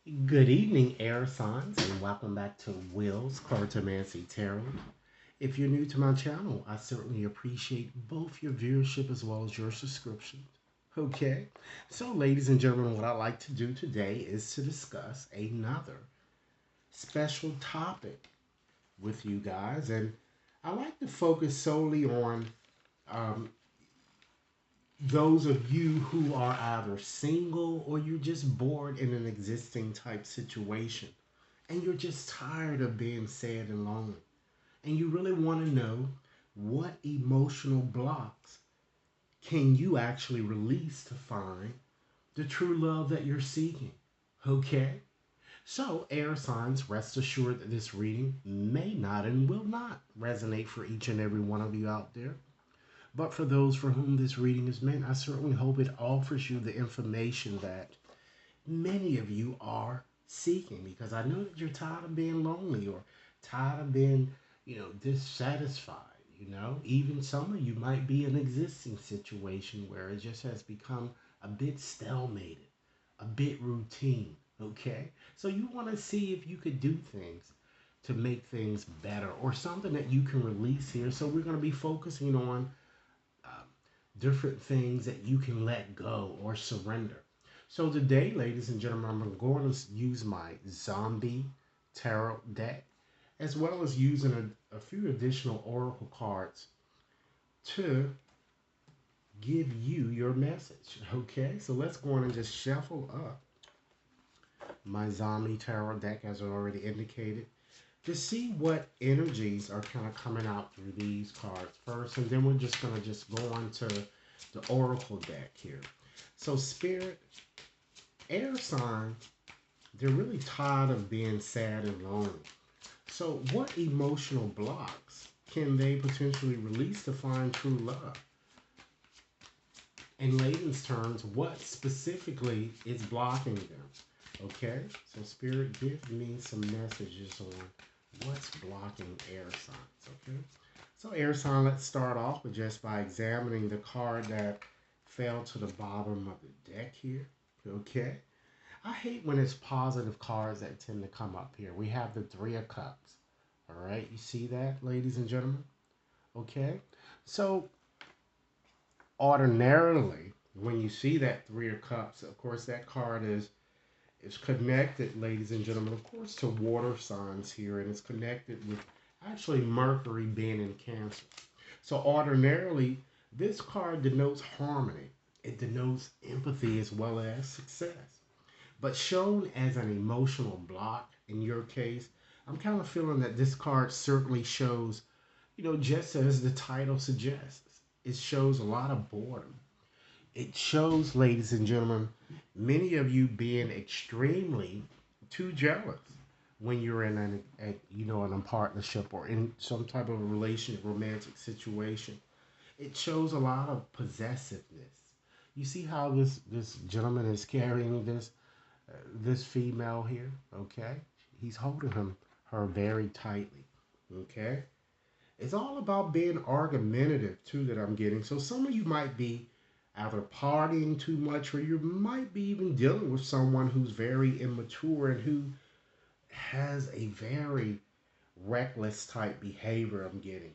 Good evening, air signs, and welcome back to Will's Cartomancy Tarot. If you're new to my channel, I certainly appreciate both your viewership as well as your subscription. Okay, so ladies and gentlemen, what I'd like to do today is to discuss another special topic with you guys, and I like to focus solely on um, those of you who are either single or you're just bored in an existing type situation and you're just tired of being sad and lonely and you really want to know what emotional blocks can you actually release to find the true love that you're seeking. Okay, so air signs, rest assured that this reading may not and will not resonate for each and every one of you out there. But for those for whom this reading is meant, I certainly hope it offers you the information that many of you are seeking, because I know that you're tired of being lonely or tired of being, dissatisfied. Even some of you might be in an existing situation where it just has become a bit stalemated, a bit routine. Okay, so you want to see if you could do things to make things better or something that you can release here. So we're going to be focusing on um, different things that you can let go or surrender. So today, ladies and gentlemen, I'm going to use my zombie tarot deck as well as using a few additional oracle cards to give you your message. Okay, so let's go on and just shuffle up my zombie tarot deck as I already indicated to see what energies are kind of coming out through these cards first, and then we're just going to just go on to the oracle deck here. So spirit, air sign, they're really tired of being sad and lonely. So what emotional blocks can they potentially release to find true love? In layman's terms, what specifically is blocking them? Okay, so spirit, give me some messages on what's blocking air signs. Okay, so air sign, let's start off with just by examining the card that fell to the bottom of the deck here. Okay, I hate when it's positive cards that tend to come up here. We have the Three of Cups. All right, you see that, ladies and gentlemen? Okay, so ordinarily, when you see that Three of Cups, of course, that card is connected, ladies and gentlemen, of course, to water signs here, and it's connected with actually Mercury being in Cancer. So ordinarily, this card denotes harmony. It denotes empathy as well as success. But shown as an emotional block in your case, I'm kind of feeling that this card certainly shows, just as the title suggests, it shows a lot of boredom. It shows, ladies and gentlemen, many of you being extremely too jealous when you're in in a partnership or in some type of a relationship, romantic situation. It shows a lot of possessiveness. You see how this gentleman is carrying this female here, okay? He's holding her very tightly, okay? It's all about being argumentative too that I'm getting. So some of you might be either partying too much or you might be even dealing with someone who's very immature and who has a very reckless type behavior I'm getting.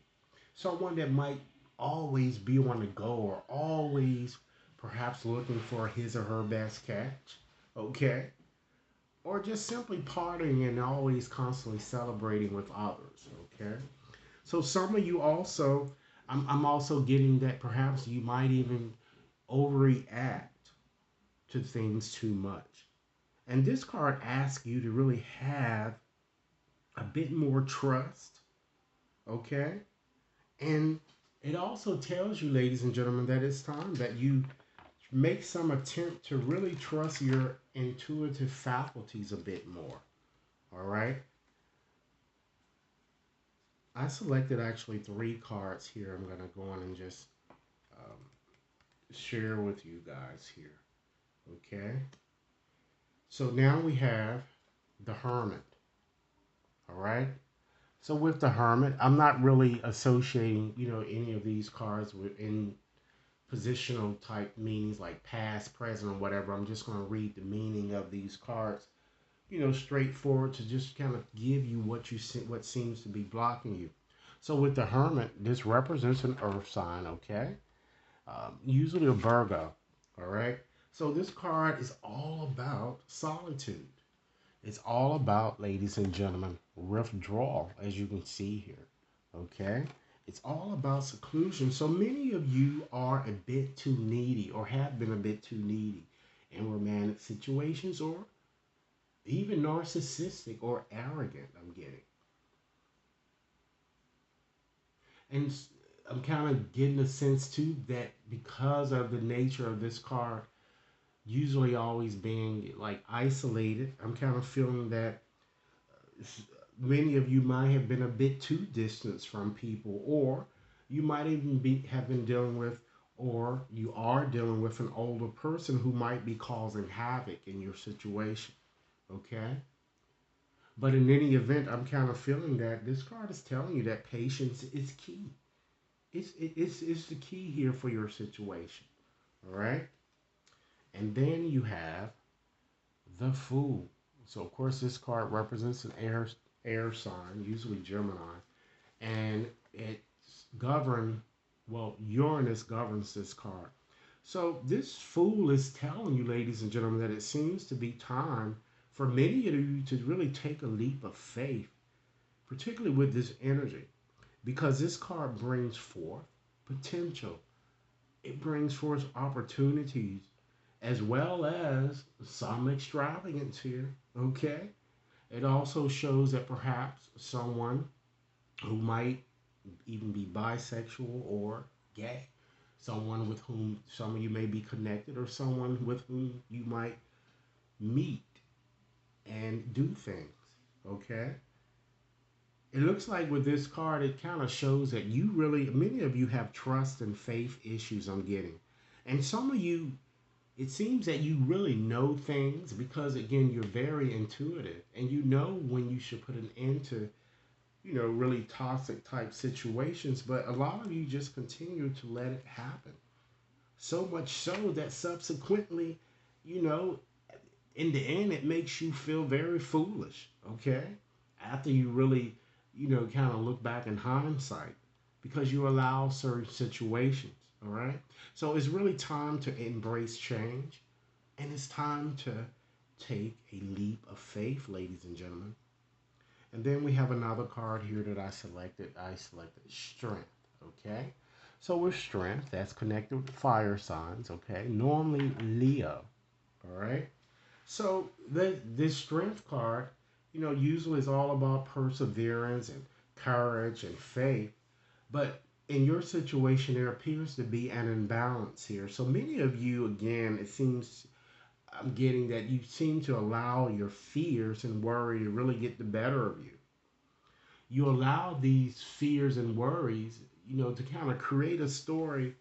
Someone that might always be on the go or always perhaps looking for his or her best catch, okay? Or just simply partying and always constantly celebrating with others, okay? So some of you also, I'm also getting that perhaps you might even overreact to things too much. And this card asks you to really have a bit more trust, okay? And it also tells you, ladies and gentlemen, that it's time that you make some attempt to really trust your intuitive faculties a bit more, all right? I selected actually three cards here. I'm going to go on and just um, share with you guys here. Okay. So now we have the Hermit. All right. So with the Hermit, I'm not really associating, any of these cards with in positional type meanings like past, present, or whatever. I'm just going to read the meaning of these cards straightforward to just kind of give you what you see, what seems to be blocking you. So with the Hermit, this represents an earth sign, okay? Usually a Virgo, all right? So this card is all about solitude. It's all about, ladies and gentlemen, withdrawal, as you can see here, okay? It's all about seclusion. So many of you are a bit too needy or have been a bit too needy in romantic situations or even narcissistic or arrogant, I'm getting. And I'm kind of getting a sense too that because of the nature of this card, usually always being like isolated, I'm kind of feeling that many of you might have been a bit too distant from people, or you might even have been dealing with, or you are dealing with an older person who might be causing havoc in your situation. Okay? But in any event, I'm kind of feeling that this card is telling you that patience is key. It's the key here for your situation. All right? And then you have the Fool. So, of course, this card represents an air sign, usually Gemini, and it's governed, well, Uranus governs this card. So, this Fool is telling you, ladies and gentlemen, that it seems to be time for many of you to really take a leap of faith, particularly with this energy, because this card brings forth potential. It brings forth opportunities as well as some extravagance here. Okay? It also shows that perhaps someone who might even be bisexual or gay, someone with whom some of you may be connected, or someone with whom you might meet and do things. Okay? It looks like with this card, it kind of shows that you really, many of you have trust and faith issues, I'm getting. And some of you, it seems that you really know things because, again, you're very intuitive and you know when you should put an end to, really toxic type situations. But a lot of you just continue to let it happen. So much so that subsequently, you know, in the end, it makes you feel very foolish, okay? After you really, kind of look back in hindsight because you allow certain situations, all right? So it's really time to embrace change and it's time to take a leap of faith, ladies and gentlemen. And then we have another card here that I selected. I selected strength, okay? So with strength, that's connected with fire signs, okay? Normally Leo, all right? So this strength card, usually is all about perseverance and courage and faith. But in your situation, there appears to be an imbalance here. So many of you, again, it seems I'm getting that you seem to allow your fears and worry to really get the better of you. You allow these fears and worries, to kind of create a story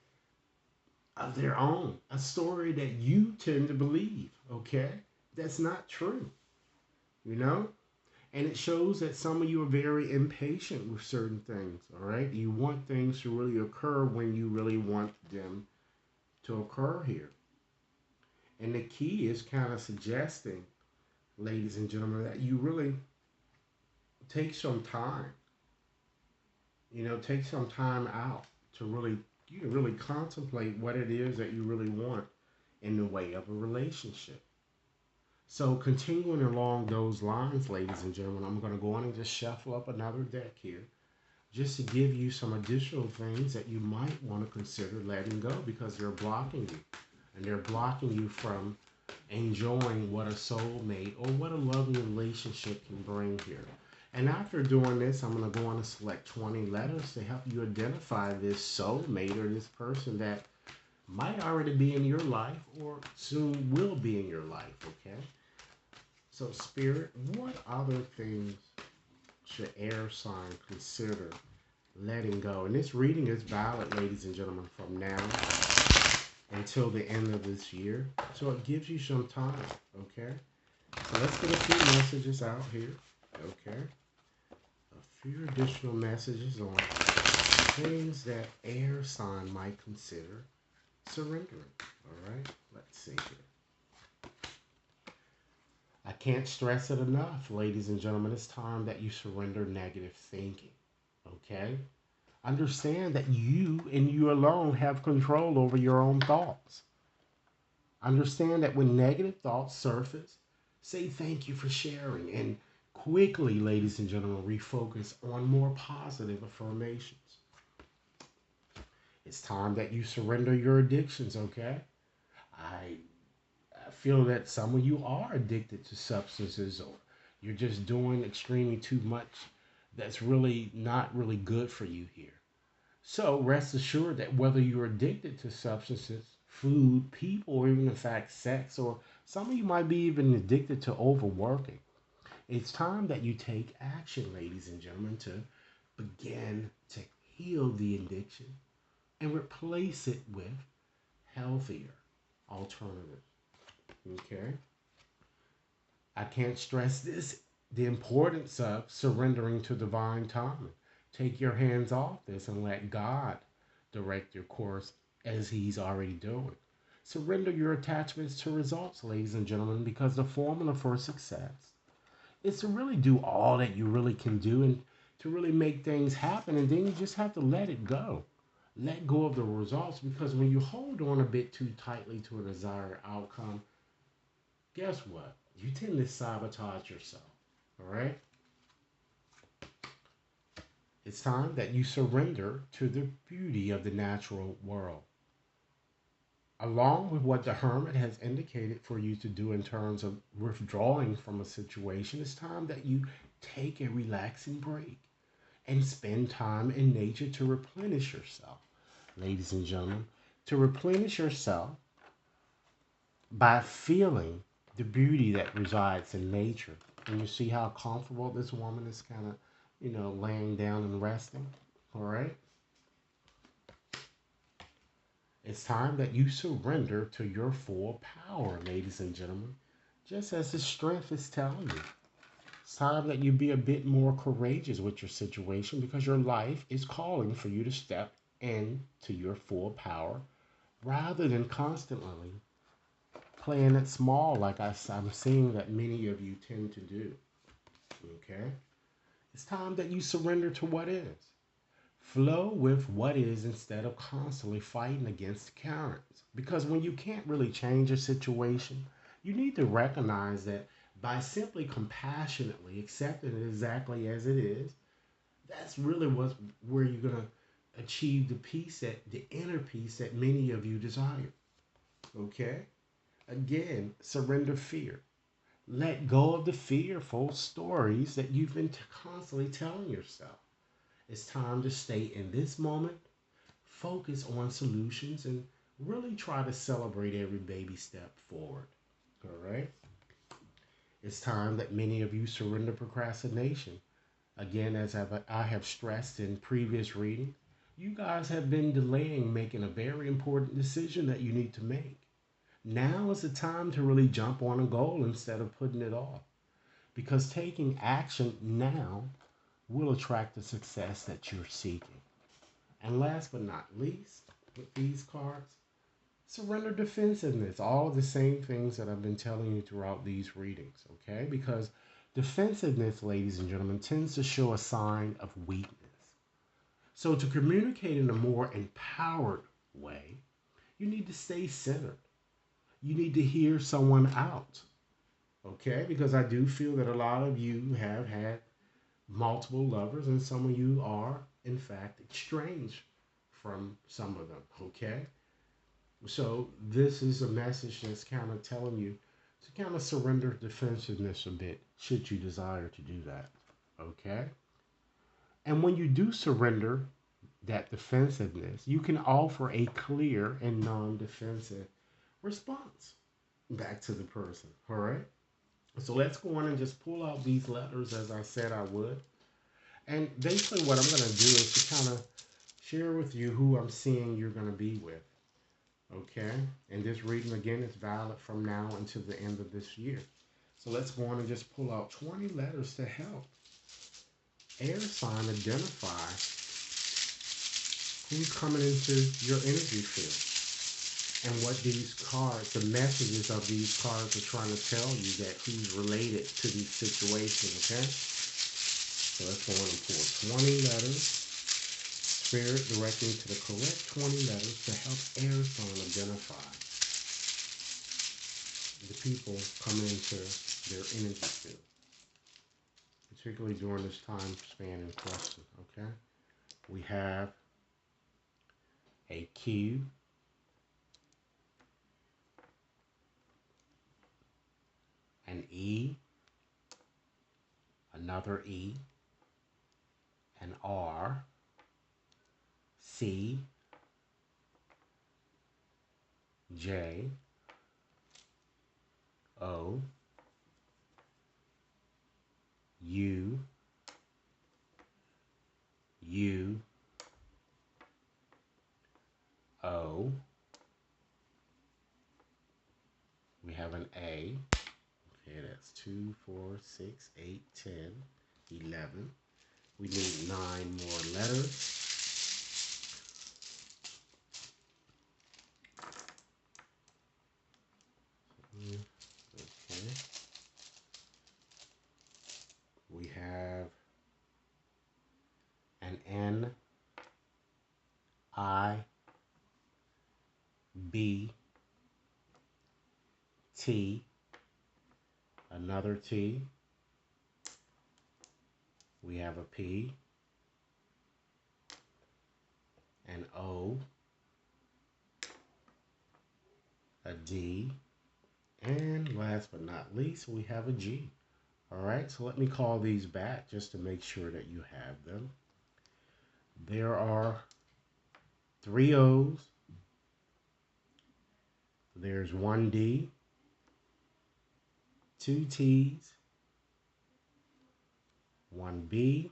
of their own, a story that you tend to believe, okay? That's not true, you know? And it shows that some of you are very impatient with certain things, all right? You want things to really occur when you really want them to occur here. And the key is kind of suggesting, ladies and gentlemen, that you really take some time, take some time out to really, really contemplate what it is that you really want in the way of a relationship. So continuing along those lines, ladies and gentlemen, I'm going to go on and just shuffle up another deck here just to give you some additional things that you might want to consider letting go because they're blocking you. And they're blocking you from enjoying what a soulmate or what a loving relationship can bring here. And after doing this, I'm going to go on and select 20 letters to help you identify this soulmate or this person that might already be in your life or soon will be in your life, okay? So, Spirit, what other things should air sign consider letting go? And this reading is valid, ladies and gentlemen, from now until the end of this year. So it gives you some time, okay? So let's get a few messages out here, okay? A few additional messages on things that air sign might consider surrendering, all right? Let's see here. I can't stress it enough, ladies and gentlemen. It's time that you surrender negative thinking. Okay? Understand that you and you alone have control over your own thoughts. Understand that when negative thoughts surface, say thank you for sharing and quickly, ladies and gentlemen, refocus on more positive affirmations. It's time that you surrender your addictions, okay? I I feel that some of you are addicted to substances or you're just doing extremely too much that's really not really good for you here. So rest assured that whether you're addicted to substances, food, people, or even in fact sex, or some of you might be even addicted to overworking, it's time that you take action, ladies and gentlemen, to begin to heal the addiction and replace it with healthier alternatives. Okay? I can't stress this the importance of surrendering to divine timing. Take your hands off this and let God direct your course as He's already doing. Surrender your attachments to results, ladies and gentlemen, because the formula for success is to really do all that you really can do and to really make things happen. And then you just have to let it go. Let go of the results because when you hold on a bit too tightly to a desired outcome, guess what? You tend to sabotage yourself. All right? It's time that you surrender to the beauty of the natural world. Along with what the hermit has indicated for you to do in terms of withdrawing from a situation, it's time that you take a relaxing break and spend time in nature to replenish yourself. Ladies and gentlemen, to replenish yourself by feeling the beauty that resides in nature. And you see how comfortable this woman is kind of, laying down and resting. All right? It's time that you surrender to your full power, ladies and gentlemen. Just as the strength is telling you. It's time that you be a bit more courageous with your situation because your life is calling for you to step into your full power rather than constantly playing it small like I'm seeing that many of you tend to do. Okay? It's time that you surrender to what is. Flow with what is instead of constantly fighting against the currents. Because when you can't really change a situation, you need to recognize that by simply compassionately accepting it exactly as it is, that's really where you're gonna achieve the inner peace that many of you desire. Okay? Again, surrender fear. Let go of the fearful stories that you've been constantly telling yourself. It's time to stay in this moment, focus on solutions, and really try to celebrate every baby step forward. All right? It's time that many of you surrender procrastination. Again, as I have stressed in previous reading, you guys have been delaying making a very important decision that you need to make. Now is the time to really jump on a goal instead of putting it off. Because taking action now will attract the success that you're seeking. And last but not least, with these cards, surrender defensiveness. All of the same things that I've been telling you throughout these readings, okay? Because defensiveness, ladies and gentlemen, tends to show a sign of weakness. So to communicate in a more empowered way, you need to stay centered. You need to hear someone out, okay? Because I do feel that a lot of you have had multiple lovers and some of you are, in fact, estranged from some of them, okay? So this is a message that's kind of telling you to kind of surrender defensiveness a bit, should you desire to do that, okay? And when you do surrender that defensiveness, you can offer a clear and non-defensive response back to the person, all right? So let's go on and just pull out these letters as I said I would. And basically what I'm going to do is to kind of share with you who I'm seeing you're going to be with. Okay? And this reading, again, is valid from now until the end of this year. So let's go on and just pull out 20 letters to help air sign identify who's coming into your energy field. and what these cards, the messages of these cards are trying to tell you that who's related to these situations, okay? So let's go on and pull 20 letters. Spirit directing to the correct 20 letters to help air sign identify the people coming into their energy field, particularly during this time span in question, okay? We have a Q, an E, another E, an R, C, J, O, U, U, O. We have an A. Okay, that's 2, 4, 6, 8, 10, 11. We need 9 more letters. Okay. We have an N, I, B, T, another T. We have a P, an O, a D, and last but not least, we have a G. All right, so let me call these back just to make sure that you have them. There are 3 O's, there's 1 D, 2 T's, 1 B,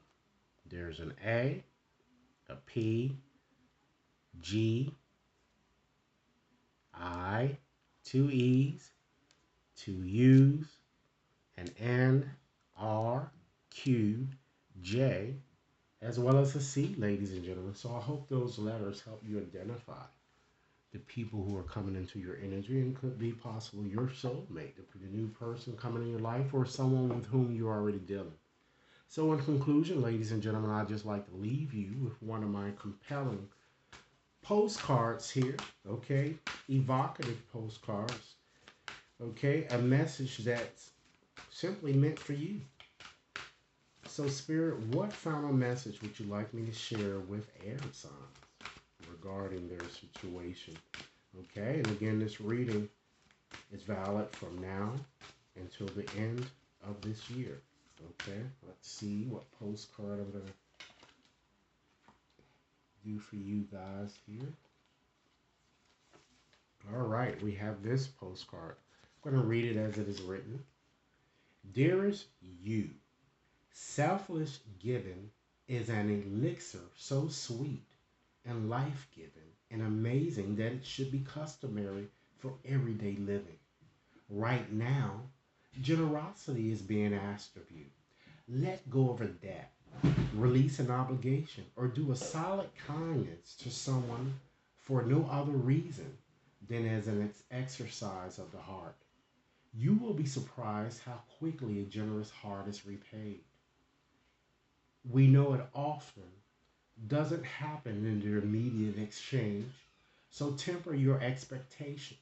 there's an A, P, G, I, 2 E's, 2 U's, an N, R, Q, J, as well as a C, ladies and gentlemen. So I hope those letters help you identify the people who are coming into your energy and could be possibly your soulmate, the new person coming in your life, or someone with whom you're already dealing. So in conclusion, ladies and gentlemen, I'd just like to leave you with one of my compelling postcards here, okay? Evocative postcards, okay? A message that's simply meant for you. So, Spirit, what final message would you like me to share with air signs regarding their situation? Okay, and again, this reading is valid from now until the end of this year. Okay, let's see what postcard I'm going to do for you guys here. All right, we have this postcard. I'm going to read it as it is written. Dearest you, selfless giving is an elixir so sweet and life-giving and amazing that it should be customary for everyday living. Right now, generosity is being asked of you. Let go of a debt, release an obligation, or do a solid kindness to someone for no other reason than as an exercise of the heart. You will be surprised how quickly a generous heart is repaid. We know it often doesn't happen in the immediate exchange, so temper your expectations.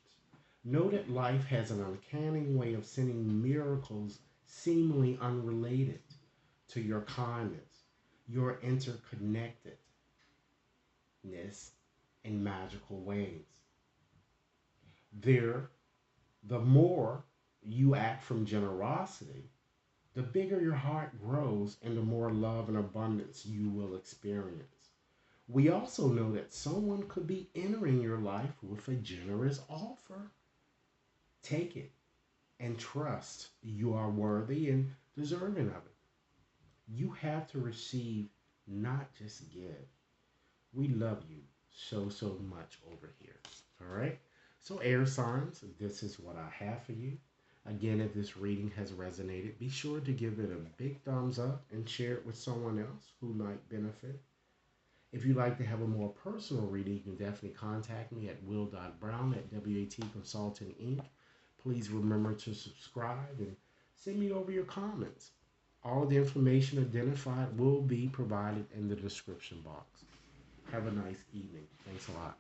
Know that life has an uncanny way of sending miracles seemingly unrelated to your kindness, your interconnectedness in magical ways. There, the more you act from generosity, the bigger your heart grows and the more love and abundance you will experience. We also know that someone could be entering your life with a generous offer. Take it and trust you are worthy and deserving of it. You have to receive, not just give. We love you so, so much over here. All right? So, air signs, this is what I have for you. Again, if this reading has resonated, be sure to give it a big thumbs up and share it with someone else who might benefit. If you'd like to have a more personal reading, you can definitely contact me at will.brown at WAT Consulting Inc. Please remember to subscribe and send me over your comments. All of the information identified will be provided in the description box. Have a nice evening. Thanks a lot.